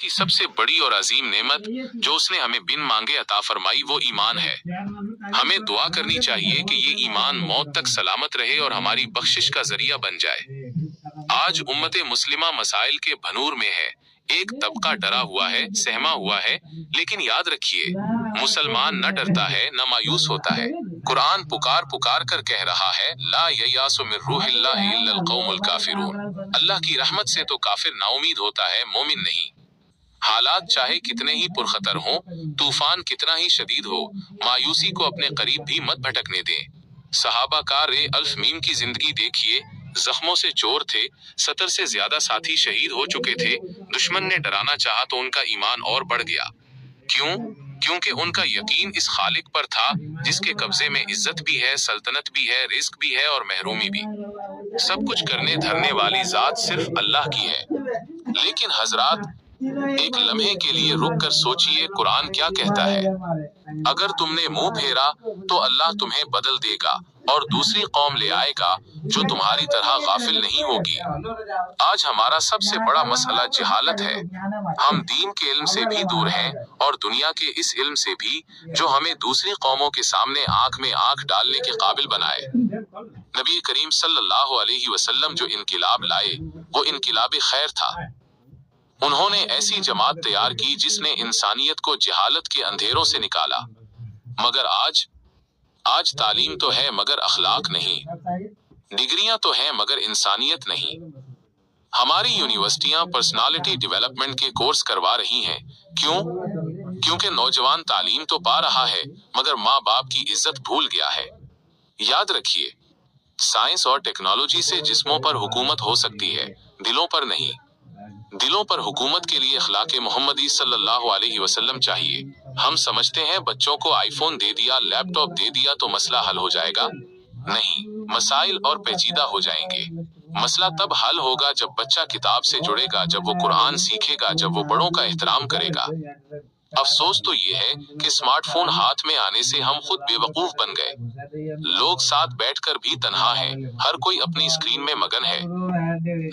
की सबसे बड़ी और अजीम नेमत जो उसने हमें बिन मांगे अता फरमाई वो ईमान है। हमें दुआ करनी चाहिए कि ये ईमान मौत तक सलामत रहे और हमारी बख्शिश का जरिया बन जाए। आज उम्मते मुस्लिमा मसाइल के भनूर में है। एक तबका डरा हुआ है, सहमा हुआ है, लेकिन याद रखिए, मुसलमान न डरता है न मायूस होता है। कुरान पुकार पुकार कर कह रहा है, ला ययासु मिन रूहिल्लाहि इल्लल कौमुल काफिरून। अल्लाह की रहमत से तो काफिर नाउमीद होता है, मोमिन नहीं। हालात चाहे कितने ही पुरखतर हों, तूफान कितना ही शदीद हो, मायूसी को अपने करीब भी मत भटकने दें। सहाबा का रे अल्फ मीम की जिंदगी देखिए, जख्मों से चोर थे, 70 से ज्यादा साथी शहीद हो चुके थे। दुश्मन ने डराना चाहा तो उनका ईमान और बढ़ गया। क्यों? क्योंकि उनका यकीन इस खालिक पर था जिसके कब्जे में इज्जत भी है, सल्तनत भी है, रिस्क भी है और महरूमी भी। सब कुछ करने धरने वाली जात सिर्फ अल्लाह की है। लेकिन हजरात, एक लम्हे के लिए रुक कर सोचिए, कुरान क्या कहता है? अगर तुमने मुंह फेरा तो अल्लाह तुम्हें बदल देगा और दूसरी कौम ले आएगा जो तुम्हारी तरह गाफिल नहीं होगी। आज हमारा सबसे बड़ा मसला जहालत है। हम दीन के इल्म से भी दूर हैं और दुनिया के इस इल्म से भी जो हमें दूसरी कौमों के सामने आंख में आंख डालने के काबिल बनाए। नबी करीम सल्लल्लाहु अलैहि वसल्लम जो इनकिलाब लाए वो इनकिलाब खैर था। उन्होंने ऐसी जमात तैयार की जिसने इंसानियत को जहालत के अंधेरों से निकाला। मगर आज तालीम तो है मगर अखलाक नहीं, डिग्रियां तो हैं मगर इंसानियत नहीं। हमारी यूनिवर्सिटियां पर्सनालिटी डेवलपमेंट के कोर्स करवा रही हैं। क्यों? क्योंकि नौजवान तालीम तो पा रहा है मगर माँ बाप की इज्जत भूल गया है। याद रखिए, साइंस और टेक्नोलॉजी से जिस्मों पर हुकूमत हो सकती है, दिलों पर नहीं। दिलों पर हुकूमत के लिए अखलाके मोहम्मदी सल्लल्लाहु अलैहि वसल्लम चाहिए। हम समझते हैं बच्चों को आईफोन दे दिया, लैपटॉप दे दिया तो मसला हल हो जाएगा। नहीं, मसाइल और पेचीदा हो जाएंगे। मसला तब हल होगा जब बच्चा किताब से जुड़ेगा, जब वो कुरान सीखेगा, जब वो बड़ों का एहतराम करेगा। अफसोस तो ये है कि स्मार्टफोन हाथ में आने से हम खुद बेवकूफ बन गए। लोग साथ बैठकर भी तन्हा हैं, हर कोई अपनी स्क्रीन में मगन है।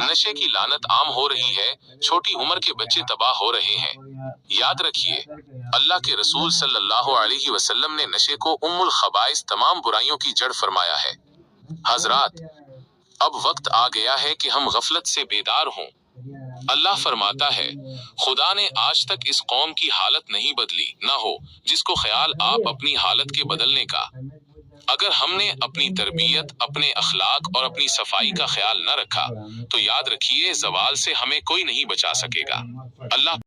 नशे की लानत आम हो रही है, छोटी उम्र के बच्चे तबाह हो रहे हैं। याद रखिए, अल्लाह के रसूल सल्लल्लाहु अलैहि वसल्लम ने नशे को उम्मुल खबाइस, तमाम बुराइयों की जड़ फरमाया है। हजरात, अब वक्त आ गया है कि हम गफलत से बेदार हों। अल्लाह फरमाता है, खुदा ने आज तक इस कौम की हालत नहीं बदली, ना हो जिसको ख्याल आप अपनी हालत के बदलने का। अगर हमने अपनी तरबियत, अपने अखलाक और अपनी सफाई का ख्याल न रखा तो याद रखिए, ज़वाल से हमें कोई नहीं बचा सकेगा। अल्लाह